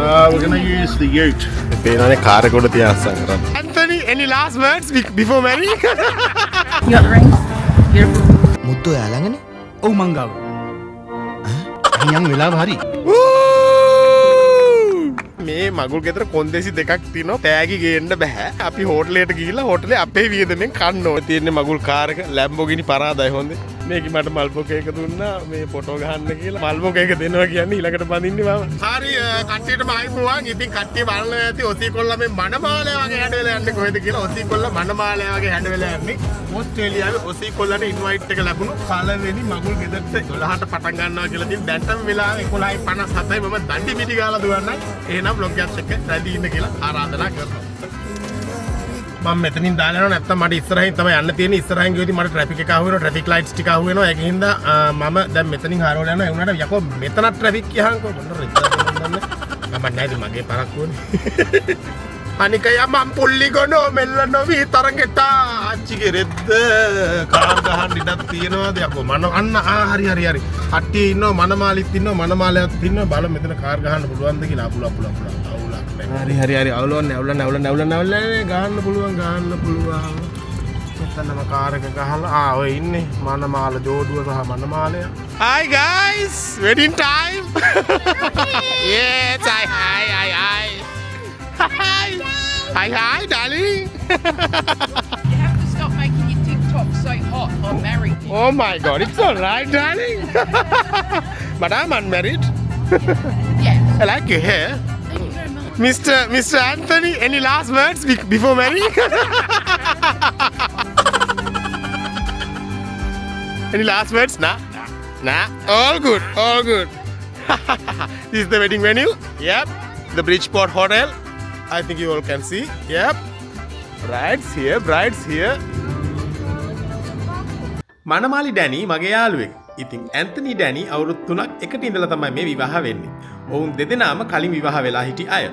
We're gonna use the ute. පේනනේ car එක උඩ තියන් අස්සන් කරන්නේ. Anthony, any last words before marrying? You got the ring? Beautiful. මුද්දෝ යාළඟනේ. ඔව් මංගාව. අයියන් වෙලාව හරි. මේ මගුල් ගෙදර කොන්දේසි දෙකක් තියෙනවා. තෑගි ගේන්න බෑ. අපි හෝටලයට ගිහිල්ලා හෝටලේ අපේ වියදමෙන් කන්න ඕනේ. තියෙන්නේ මගුල් කාර් එක Lamborghini පරාදයි හොඳේ. මේක මට මල්බොක එක දුන්නා මේ ෆොටෝ ගහන්න කියලා. මල්බොක එක දෙනවා කියන්නේ ඊළඟට බඳින්නේ මම. හරි කට්ටියටම ආයිබුවන්. ඉතින් කට්ටිය බලන්න ඇති ඔසීකොල්ලා මේ මනමාලය වගේ හැඩ වෙලා යන්නේ කොහෙද කියලා. ඔසීකොල්ලා මනමාලය වගේ හැඩ වෙලා යන්නේ. ඕස්ට්‍රේලියාවේ ඔසීකොල්ලාට ඉන්වයිට් එක ලැබුණු පළවෙනි මගුල් ගෙදරට 12ට පටන් ගන්නවා කියලා තියෙන දැන්ටම වෙලාව 11:57යි මම දණ්ඩි මිටි ගාලා දුවන්නයි. එහෙනම් බ්ලොග් එකත් එක්ක රැඳී ඉන්න කියලා ආරාධනා කරනවා. මම මෙතනින් දාලා යනවා නැත්තම් මට ඉස්සරහින් තමයි යන්න තියෙන්නේ. ඉස්සරහින් ගියොත් මට ට්‍රැෆික් එක අහු වෙනවා, ට්‍රැෆික් ලයිට්ස් ටික අහු වෙනවා. ඒක හින්දා මම දැන් මෙතනින් හරවලා යනවා. ඒ වුණාට යකෝ මෙතනත් ට්‍රැෆික් කියහන්කෝ මොන රිද්දා ගමන්නේ. මම නැහැ මගේ පරක්කුවනේ. අනික යමම් පුල්ලි ගොනෝ මෙල්ල නොවි තරගෙට අච්චිගේ රෙද්ද කාර් ගහන්න ඉඩක් තියනවාද යකෝ මන අන්න හරි කට්ටිය ඉන්නවා මනමාලිත් ඉන්නවා මනමාලයක් ඉන්නවා බලමු මෙතන කාර් ගහන්න පුළුවන්ද කියලා අපුල අවුලක් හරි අවුලන්නේ ගහන්න පුළුවන් මෙතනම කාර් එක ගහලා ඔය ඉන්නේ මනමාල ජෝඩුව සහ මනමාලය. Hi guys, wedding time. Yes, hi. Hi, darling. You have to stop making your TikTok so hot. I'm married. Oh my God, it's all right, darling. But I'm unmarried. Yeah. I like your hair. Thank you very much. Mr. Anthony, any last words before marrying? Any last words? Nah. All good. This is the wedding venue. Yep. The Bridgeport Hotel. I think you all can see. Yep. Brides here. මනමාලි ඩැනි මගේ යාළුවෙක්. ඉතින් Anthony ඩැනි අවුරුදු 3ක් එකට ඉඳලා තමයි මේ විවාහ වෙන්නේ. ඔවුන් දෙදෙනාම කලින් විවාහ වෙලා හිටි අය.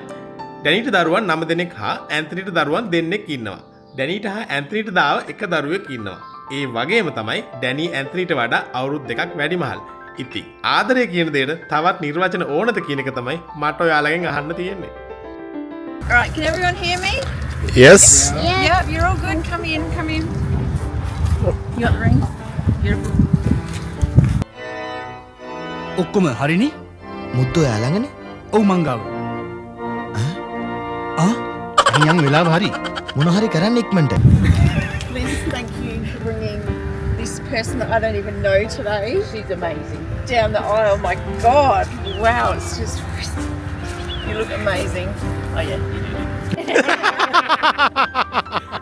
ඩැනිට දරුවන් 9 දෙනෙක් හා ඇන්තනිට දරුවන් දෙන්නෙක් ඉන්නවා. ඩැනිට හා ඇන්තනිට දාව එක දරුවෙක් ඉන්නවා. ඒ වගේම තමයි ඩැනි ඇන්තනිට වඩා අවුරුදු 2ක් වැඩිමහල්. ඉතින් ආදරය කියන දෙයට තවත් නිර්වචන ඕනද කියන එක තමයි මට ඔයාලගෙන් අහන්න තියෙන්නේ. Alright, can everyone hear me? Yes. Yeah, you're all good. Come in. You got the ring? Beautiful. ඔක්කොම හරිනේ? මුද්දෝ යාළඟනේ. ඔව් මංගාව. අයියන් වෙලාව හරි. මොන හරි කරන්න ඉක්මනට. Liz, thank you for bringing this person that I don't even know today. She's amazing. Down the aisle, my God. Wow, it's just... You look amazing. Oh yeah, you do.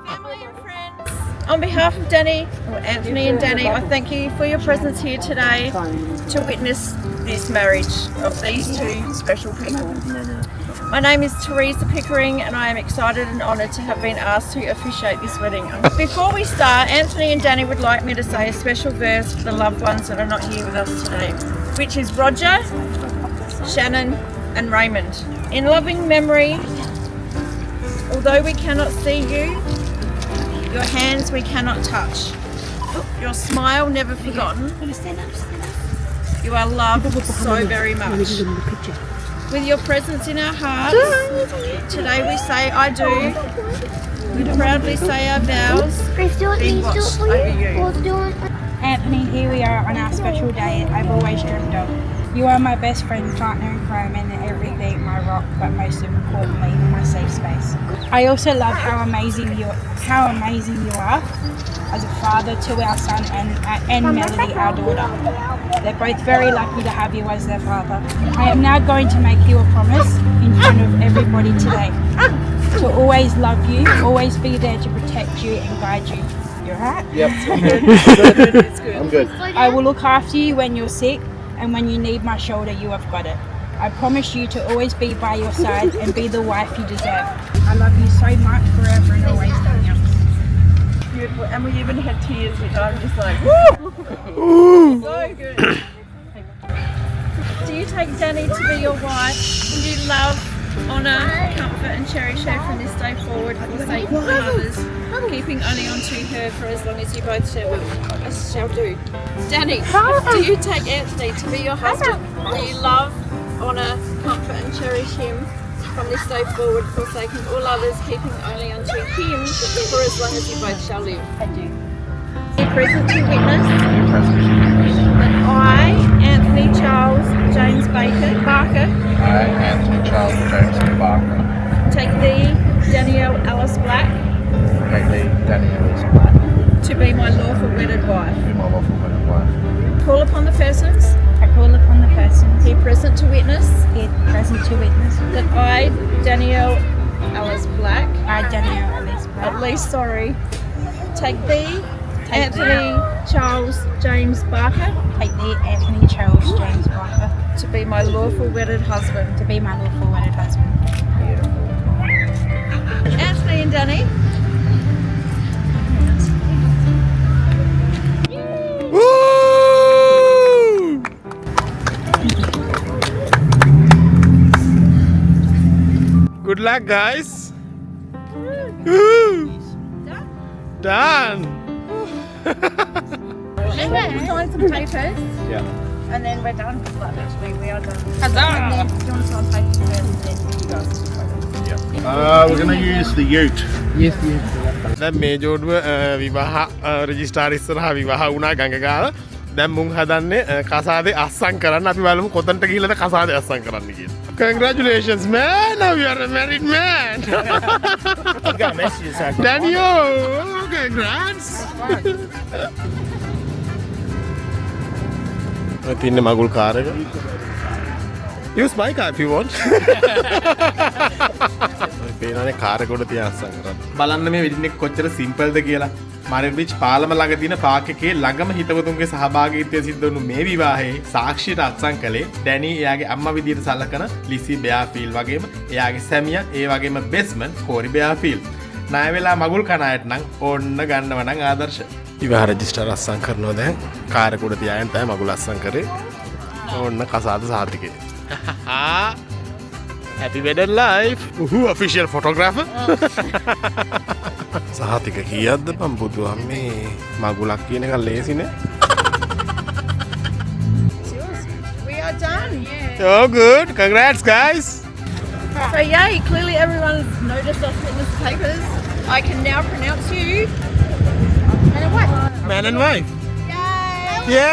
Family and friends. On behalf of Anthony and Danny, I thank you for your presence here today to witness this marriage of these two special people. My name is Teresa Pickering and I am excited and honoured to have been asked to officiate this wedding. Before we start, Anthony and Danny would like me to say a special verse for the loved ones that are not here with us today, which is Roger, Shannon and Raymond. In loving memory, although we cannot see you, your hands we cannot touch, your smile never forgotten, you are loved so very much. With your presence in our hearts, today we say I do. We proudly say our vows. Be watched over you. Anthony, here we are on our special day I've always dreamed of. You are my best friend, partner in crime, and everything, my rock, but most importantly, my safe space. I also love how amazing you are as a father to our son and Melody, our daughter. They're both very lucky to have you as their father. I am now going to make you a promise in front of everybody today to always love you, always be there to protect you and guide you. You're right? Yep. It's good. I'm good. I will look after you when you're sick, and when you need my shoulder, you have got it. I promise you to always be by your side and be the wife you deserve. I love you so much forever and always, Daniel. Beautiful. And we even had tears, which I'm just like, woo! So good. Do you take Danny to be your wife? Will you love, honour, comfort and cherish her from this day forward for the sake of others, keeping only onto her for as long as you both shall do? Danny, do you take Anthony to be your husband? Will you love, honour, comfort and cherish him from this day forward, forsaking all others, keeping only unto Him, for as long as you both shall live. I do. Be present to witness that I, Anthony Charles James Barker, I, Anthony Charles James Barker, take thee, Danielle Alice Black, take thee, Danielle Alice Black, to be my lawful wedded wife. be my lawful wedded wife. Call upon the persons I call upon the persons here present to witness here present to witness that I, Danielle Alice Black, I, Danielle Alice at Black, least take thee, Anthony Charles James Barker, take thee, Anthony Charles James Barker, to be my lawful wedded husband. to be my lawful wedded husband. Anthony and Danny, Woo! Good luck, guys. Woo! Done. and then we'll sign some papers, Yeah. and then we're done. Like, literally, we are done. Huzzah! And then, do you want to sign papers first, and then you guys do photos? We're going to use the ute. දැන් මේ ජෝඩුව විවාහ registrar ඉස්සරහා විවාහ වුණා ගඟගාල. දැන් මුන් හදන්නේ කසාදේ අස්සම් කරන්න. අපි බලමු කොතනට ගිහිල්ලාද කසාදේ අස්සම් කරන්න කියලා. Congratulations man, now you are a married man. You got messages. Daniel, congrats. ඔය තින්නේ මගුල් කාර් එක. Use my car if you want. පේනනේ කාර් එක උඩ තියන් අස්සම් කරන්න. බලන්න මේ වෙඩින් එක කොච්චර සිම්පල්ද කියලා. මරින් බීච් පාලම ළඟ තියෙන පාක් එකේ ළඟම හිතවතුන්ගේ සහභාගීත්වය සිද්ධ වුණු මේ විවාහයේ සාක්ෂියට අත්සන් කළේ ඩැනි එයාගේ අම්මා විදියට සලකන ලිසි බෙයාෆීල් වගේම එයාගේ සැමියා ඒ වගේම බෙස්මන් කෝරි බෙයාෆීල්. ණය වෙලා මගුල් කන අයට නම් ඕන්න ගන්නව නම් ආදර්ශ. විවාහ රෙජිස්ටර් අත්සන් කරනවා දැන් කාර් එක උඩ තියාගෙන තමයි මගුල් අත්සන් කරේ. ඕන්න කසාද සාතිකේ. Happy wedded life. Official photographer. සහතික කීයක්ද මම බුදු අම්මේ මගුලක් කියන එක ලේසිනේ. We are done. Oh good. Congrats guys. So yay, clearly everyone's noticed us in the papers. I can now pronounce you man and wife. Man and wife. Yay! Yeah.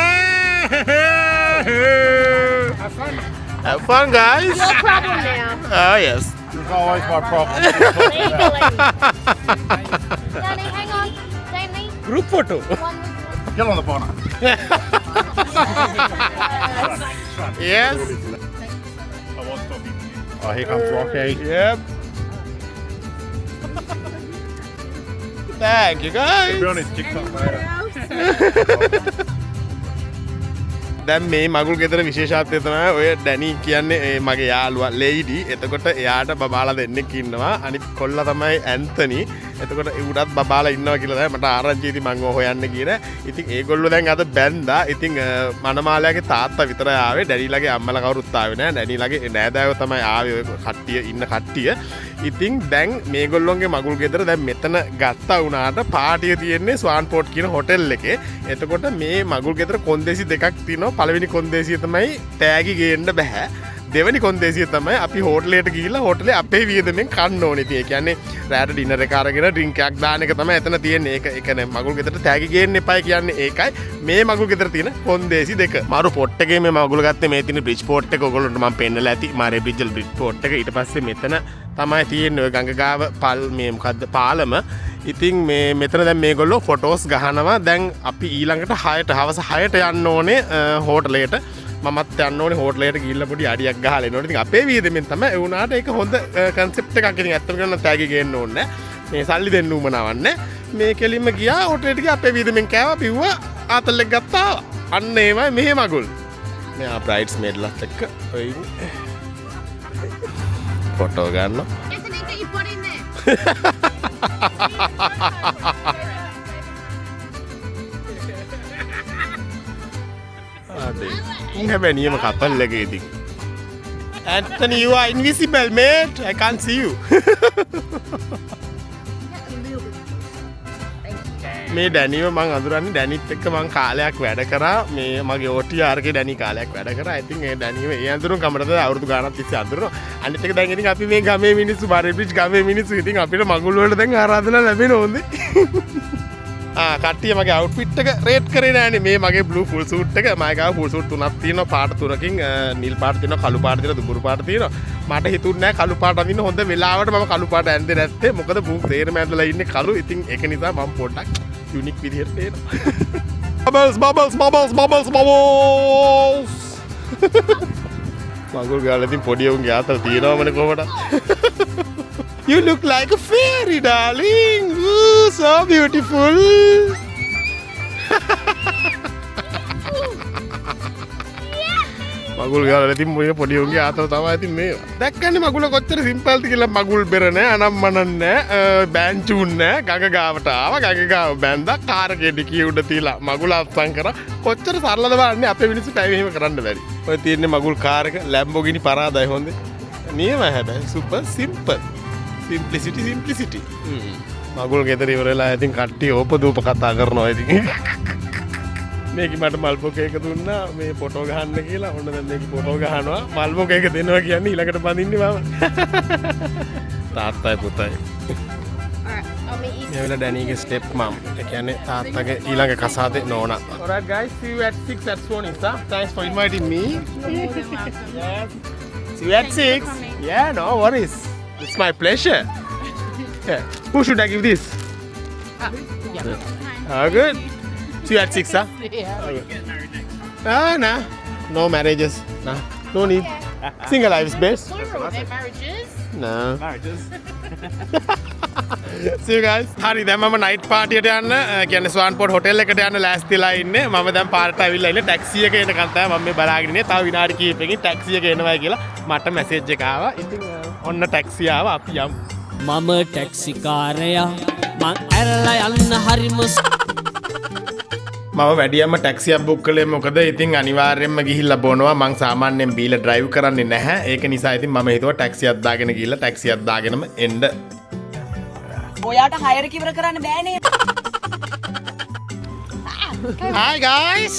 Have fun guys. Your problem now. Oh yes. It's always my problem. Legally. Danny, hang on. Danny, Group photo. one with Get on the bonnet. Yes. Oh, here comes Rocky. Yep. Thank you guys. Be honest, TikTok later. දැන් මේ මගුල් ගෙදර විශේෂත්වය තමයි ඔය ඩැනි කියන්නේ මගේ යාළුවා lady. එතකොට එයාට බබාලා දෙන්නෙක් ඉන්නවා. අනිත් කොල්ලා තමයි ඇන්තනි. එතකොට ඌටත් බබාලා ඉන්නවා කියලා තමයි මට ආරංචි ඉතින් මම හොයන්න ගියේ. ඉතින් ඒගොල්ලෝ දැන් අද බැන්දා. ඉතින් මනමාලයාගේ තාත්තා විතරයි ආවේ. ඩැනිලාගේ අම්මලා කවුරුත් ආවේ නෑ. ඩැනිලාගේ නෑදෑයෝ තමයි ආවේ ඔය කට්ටිය ඉන්න කට්ටිය. ඉතින් දැන් මේගොල්ලොන්ගේ මගුල් ගෙදර දැන් මෙතන ගත්තා වුණාට පාටිය තියෙන්නේ ස්වාන්පෝට් කියන හොටෙල් එකේ. එතකොට මේ මගුල් ගෙදර කොන්දේසි දෙකක් තියෙනවා. පළවෙනි කොන්දේසිය තමයි තෑගි ගේන්න බෑ. දෙවැනි කොන්දේසිය තමයි අපි හෝටලයට ගිහිල්ලා හෝටලේ අපේ වියදමෙන් කන්න ඕනේ. ඉතින් ඒ කියන්නේ රෑට ඩිනර් එක අරගෙන ඩ්‍රින්ක් එකක් දාන එක තමයි එතන තියෙන්නේ. ඒක නේ මගුල් ගෙදරට තෑගි ගේන්න එපායි කියන්නේ ඒකයි. මේ මගුල් ගෙදර තියෙන කොන්දේසි දෙක. මාරු පොට් එකේ මේ මගුල් ගත්තේ මේ තියෙන බ්‍රිජ් පෝට් එක ඔයගොල්ලන්ට මම පෙන්නලා ඇති. මාරේ බ්‍රිජ් පෝට් එක ඊට පස්සේ මෙතන තමයි තියෙන්නේ ඔය ගංගාව මේ මොකද්ද පාලම. ඉතින් මේ මෙතන දැන් මේගොල්ලෝ ෆොටෝස් ගහනවා. දැන් අපි ඊළඟට 6ට හවස 6ට යන්න ඕනේ හෝටලයට. මමත් යන්න ඕනේ හෝටලයට ගිහිල්ලා පොඩි අඩියක් ගහලා එන්න ඕනේ. ඉතින් අපේ වියදමෙන් තමයි ඒ වුණාට ඒක හොඳ කන්සෙප්ට් එකක්. ඉතින් ඇත්තම කියනවා තෑගි ගේන්න ඕනේ නැහැ. මේ සල්ලි දෙන්න උවමනාවක් නැහැ. මේ කෙලින්ම ගියා හෝටලෙට ගියා අපේ වියදමෙන් කෑවා බිව්වා ආතල් එක ගත්තා. අන්න ඒමයි මෙහෙ මගුල්. මෙයා බ්‍රයිඩ්ස් මේඩ්ලත් එක්ක ඔය ෆොටෝ ගන්නවා. Anthony, get your body in there. හැබැයි නියම කපල් එකේදී. Anthony, you are invisible, mate. I can't see you. මේ ඩැනිව මං අඳුරන්නේ ඩැනිත් එක්ක මං කාලයක් වැඩ කරා මේ මගේ OTR එකේ ඩැනි කාලයක් වැඩ කරා. I think ඒ ඩැනිව ඒ අඳුරුන් කමරද අවුරුදු ගානක් තිස්සේ අඳුරනවා. අනිත් එක දැන් ඉතින් අපි මේ ගමේ මිනිස්සු බාරේ බ්‍රිජ් ගමේ මිනිස්සු ඉතින් අපිට මගුල් වලට දැන් ආරාධනා ලැබෙන ඕනේ. කට්ටිය මගේ අවුට්ෆිට් එක රේට් කරේ නෑනේ. මේ මගේ බ්ලූ ෆුල් සූට් එක මගේ ගාව ෆුල් සූට් තුනක් තියෙනවා. පාට තුනකින් නිල් පාට තියෙනවා, කළු පාට තියෙනවා, දුඹුරු පාට තියෙනවා. මට හිතුන්නේ නෑ කළු පාට අඳින්න හොඳ වෙලාවට මම කළු පාට ඇඳේ නැත්තේ. මොකද මූ තේරෙම ඇඳලා ඉන්නේ කළු. ඉතින් ඒක නිසා මම පොඩ්ඩක් යුනික් විදිහට තේරෙනවා. බබල්ස් මගුල් ගාලා ඉතින් පොඩි උන්ගේ ආතල් තියෙනවමනේ කොහොමද? You look like a fairy, darling. Ooh, so beautiful. මගුල් ගාලා ඉතින් මොයේ පොඩි උන්ගේ ආතල් තමයි ඉතින් මේ. දැක්කන්නේ මගුල කොච්චර සිම්පල්ද කියලා. මගුල් බෙර නෑ, අනම්මනන් නෑ, බෑන්චුන් නෑ. ගඟ ගාවට ආවා, ගඟ ගාව බැන්දා, කාර් ගෙඩි කිය උඩ තියලා මගුල අත්සන් කරා. කොච්චර සරලද බලන්නේ අපේ මිනිස්සු පැය මෙහෙම කරන්න බැරි. ඔය තියෙන්නේ මගුල් කාර් එක Lamborghini Parada හොඳේ. නියම හැබැයි super simple. Simplicity. මගුල් ගෙදර ඉවරලා ඉතින් කට්ටිය ඕපදූප කතා කරනවා ඉතින්. මේක මට මල්බොක එක දුන්නා මේ ෆොටෝ ගහන්න කියලා. ඔන්න දැන් මේක ෆොටෝ ගහනවා. මල්බොක එක දෙනවා කියන්නේ ඊළඟට බඳින්නේ මම. තාත්තයි පුතයි. මේ වෙලාව ඩැනීගේ ස්ටෙප් මම්. ඒ කියන්නේ තාත්තගේ ඊළඟ කසාදේ නෝනා. Alright guys, see you at 6 at Swanista. Thanks for inviting me. Yes. See you at 6. Yeah, no worries. It's my pleasure. Yeah. Who should I give this? Good. See you at 6, huh? Nah. No marriages. Nah. No need. Single life is best. marriages. No. See you guys. හරි දැන් මම night පාටියට යන්න කියන්නේ ස්වාන්පෝර්ට් hotel එකට යන්න ලෑස්තිලා ඉන්නේ. මම දැන් පාරට ඇවිල්ලා ඉන්නේ. ටැක්සි එක එනකන් තමයි මම මේ බලාගෙන ඉන්නේ. තව විනාඩි කිහිපයකින් ටැක්සි එක එනවායි කියලා මට මැසේජ් එක ආවා. ඉතින් ඔන්න ටැක්සි ආවා. අපි යමු. මම ටැක්සිකාරයා මං ඇරලා යන්න හරිම මම වැඩියම්ම ටැක්සියක් බුක් කළේ මොකද ඉතින් අනිවාර්යයෙන්ම ගිහිල්ලා බොනවා. මං සාමාන්‍යයෙන් බීලා ඩ්‍රයිව් කරන්නේ නැහැ. ඒක නිසා ඉතින් මම හිතුවා ටැක්සියක් දාගෙන ගිහිල්ලා ටැක්සියක් දාගෙනම එන්න. ඔයාට හයර කිවර කරන්න බෑනේ. Hi guys.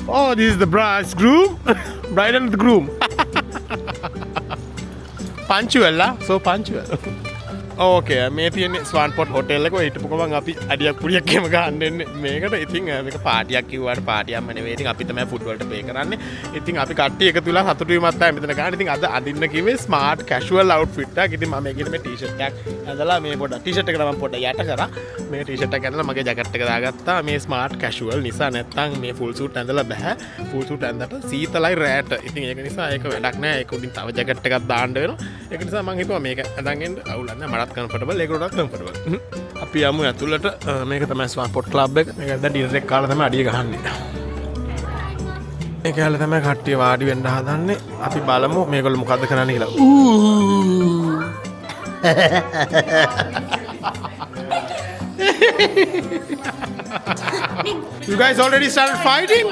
Oh, this is the bride's groom. Bride and the groom. Punctual lah, so punctual. Okay, මේ තියෙන්නේ ස්වාන්පෝර්ට් හොටෙල් එක. හිටපු ගමන් අපි අඩියක් පුඩියක් එහෙම ගන්න එන්නේ මේකට. ඉතින් මේක පාටියක් කිව්වට පාටියක්ම නෙවෙයි. ඉතින් අපි තමයි ෆුඩ් වලට පේ කරන්නේ. ඉතින් අපි කට්ටිය එකතු වෙලා සතුටු වීමක් තමයි මෙතන ගන්න. ඉතින් අද අඳින්න කිව්වේ ස්මාර්ට් කැෂුවල් අවුට්ෆිට් එකක්. ඉතින් මම ඒකේ මේ ටී-ෂර්ට් එකක් ඇඳලා මේ පොඩ ටී-ෂර්ට් එකට මම පොඩ යට කරා. මේ ටී-ෂර්ට් එක ඇඳලා මගේ ජැකට් එක දාගත්තා. මේ ස්මාර්ට් කැෂුවල් නිසා නැත්තම් මේ ෆුල් සූට් ඇඳලා බෑ. ෆුල් සූට් ඇඳලා සීතලයි රැට. ඉතින් ඒක නිසා ඒක වැඩක් නෑ. ඒක උඩින් තව ජැකට් එකක් දාන්න වෙනවා. ඒක නිසා මම හිතුවා මේක ඇඳන් එන්න අවුලක් නෑ. මටත් කම්ෆර්ටබල්. ඒකට comfortable. අපි යමු ඇතුළට. මේක තමයි ස්වාන්පෝර්ට් ක්ලබ් එක. මේක දැන් ඩිනර් එක කාලා තමයි අඩිය ගහන්නේ. මේක ඇල තමයි කට්ටිය වාඩි වෙන්න හදන්නේ. අපි බලමු මේගොල්ලෝ මොකද්ද කරන්නේ කියලා. You guys already started fighting?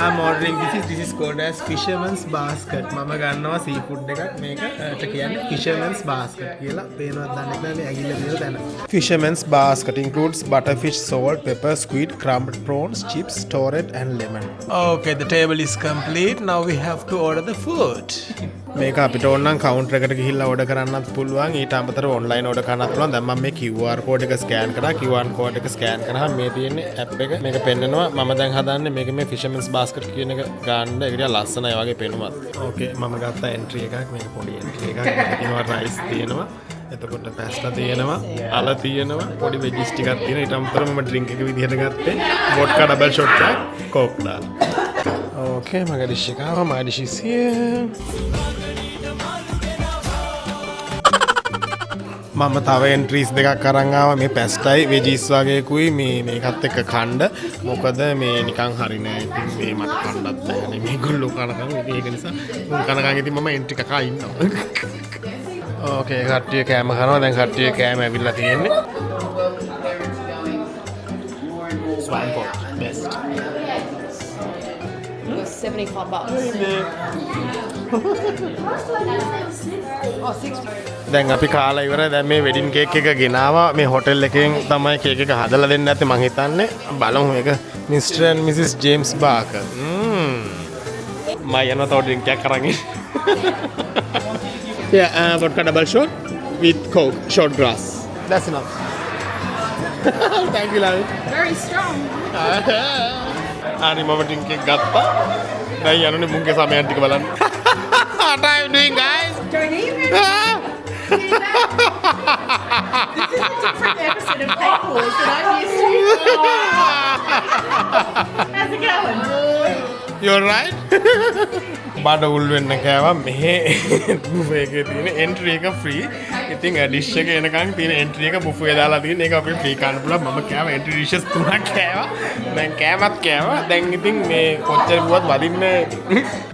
I'm ordering this is called as fisherman's basket. මම ගන්නවා seafood එකක්. මේකට කියන්නේ fisherman's basket කියලා. පේනවද දන්නේ නැහැ මේ ඇඟිල්ල දිහා දැන. Fisherman's basket includes butterfish, salt, pepper, squid, crumbled prawns, chips, torret and lemon. Okay, the table is complete. Now we have to order the food. මේක අපිට ඕන නම් කවුන්ටර් එකට ගිහිල්ලා ඕඩර් කරන්නත් පුළුවන්. ඊට අමතරව ඔන්ලයින් ඕඩර් කරන්නත් පුළුවන්. දැන් මම මේ QR කෝඩ් එක ස්කෑන් කරා. QR කෝඩ් එක ස්කෑන් කරාම මේ තියෙන්නේ ඇප් එක. මේක පෙන්නනවා. මම දැන් හදන්නේ මේක මේ fisherman's basket කියන එක ගන්න. ඒක ටික ලස්සනයි වගේ පෙනුමත්. ඕකේ මම ගත්තා එන්ට්‍රි එකක්. මේක පොඩි එන්ට්‍රි එකක්. තියෙනවා රයිස් තියෙනවා. එතකොට පැස්ලා තියෙනවා. අල තියෙනවා. පොඩි වෙජිස් ටිකක් තියෙනවා. ඊට අමතරව මම ඩ්‍රින්ක් එක විදිහට ගත්තේ වොඩ්කා ඩබල් ෂොට් එකක් කෝක් දාලා. ඕකේ මගේ ඩිෂ් එක ආවා. my dish is here. මම තව එන්ට්‍රීස් දෙකක් අරන් ආවා. මේ පැස්ටයි වෙජිස් වගේකුයි මේකත් එක්ක කණ්ඩ. මොකද මේ නිකන් හරි නෑ. ඉතින් මේ මට කණ්ඩත් බෑනේ. මේගොල්ලෝ කනකම් ඒක නිසා මුන් කනකම් ඉතින් මම එන්ට්‍රි එකක් ඉන්නවා. ඕකේ කට්ටිය කෑම කරනවා. දැන් කට්ටිය කෑම ඇවිල්ලා තියෙන්නේ. ස්වාන්පෝර්ට් බෙස්ට්. was $75. දැන් අපි කාලා ඉවරයි. දැන් මේ වෙඩින් කේක් එක ගෙනාවා. මේ හොටෙල් එකෙන් තමයි කේක් එක හදලා දෙන්න නැත්තේ මං හිතන්නේ. බලමු මේක Mr. and Mrs. James Barker. මම යනවා තව ඩ්‍රින්ක් එකක් අරන් ඉන්න. Yeah, vodka double shot with Coke, short glass. That's enough. Thank you, love. Very strong. හරි මම ඩ්‍රින්ක් එක ගත්තා. දැන් යන්නේ මුංගේ සමයන් ටික බලන්න. What are you doing, guys? Don't even. This is a different episode of Pay Pause that I'm used to. How's it going? You're right. බඩ උල් වෙන්න කෑවා. මෙහෙ බුෆේ එකේ තියෙන එන්ට්‍රි එක ෆ්‍රී. ඉතින් ඩිෂ් එක එනකන් තියෙන එන්ට්‍රි එක බුෆේ දාලා තියෙන එක අපි ෆ්‍රී ගන්න පුළුවන්. මම කෑවා එන්ට්‍රි ඩිෂස් 3ක් කෑවා. දැන් කෑමත් කෑවා. දැන් ඉතින් මේ කොච්චර බුවත් වදින්නේ.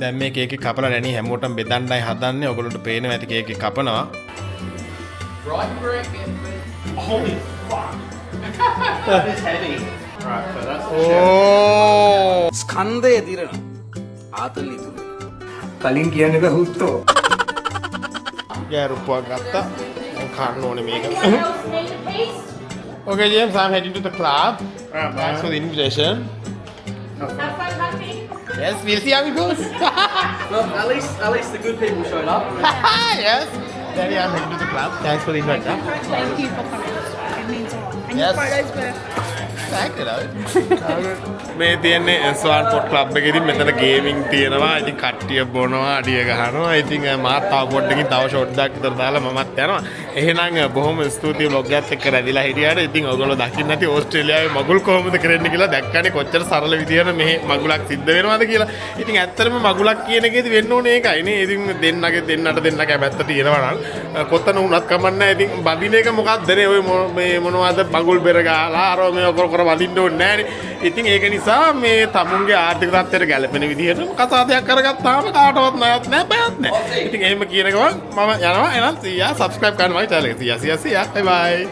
දැන් මේ කේක් එක කපලා නැණි හැමෝටම බෙදන්නයි හදන්නේ. ඔයගොල්ලෝට පේනවා ඇති කේක් එක කපනවා. Holy fuck. That is heavy. Right, so that's the ඕ ස්කන්ධය දිරන ආතල් ඉතුරු කලින් කියන්න එක හුත්තෝ ගෑරුප්පුවක් ගත්තා. මම කන්න ඕනේ මේක. Okay, James, I'm heading to the club. Thanks for the invitation. Yes, we'll see how it goes. well, at least the good people showed up Yes. Daddy, I'm heading to the club. Thanks for the invitation. Thank you for coming. It means a lot. And Yes. your photos were Thank you, love. මේ තියන්නේ ස්වාන් පොට් club එකේදී මෙතන gaming තියෙනවා. ඉතින් කට්ටිය බොනවා, අඩිය ගහනවා. ඉතින් මාත් තව පොඩ්ඩකින් තව ෂොට් එකක් විතර දාලා මමත් යනවා. එහෙනම් බොහොම ස්තුතියි vlog එකත් එක්ක රැඳිලා හිටියාට. ඉතින් ඔයගොල්ලෝ දකින්න නැති ඕස්ට්‍රේලියාවේ මගුල් කොහොමද කරන්නේ කියලා දැක්කනේ කොච්චර සරල විදියට මෙහි මගුලක් සිද්ධ වෙනවද කියලා. ඉතින් ඇත්තටම මගුලක් කියන එකේදී වෙන්න ඕනේ ඒකයි නේ. ඉතින් දෙන්නට දෙන්න කැමැත්ත තියෙනවා නම් කොතන වුණත් කමන්නේ. ඉතින් බදින එක මොකක්ද නේ ඔය මේ මොනවද මගුල් බෙර ගහලා අර මේ කර වදින්න ඕනේ නෑනේ. ඉතින් ඒක නිසා මේ තමුන්ගේ ආර්ථික තත්ත්වයට ගැලපෙන විදිහට කතාවක් කරගත්තාම කාටවත් ණයක් නෑ බයත් නෑ. ඉතින් එහෙම කියන ගමන් මම යනවා. එහෙනම් සීයා subscribe කරන්න මගේ channel එක. සීයා. Bye bye.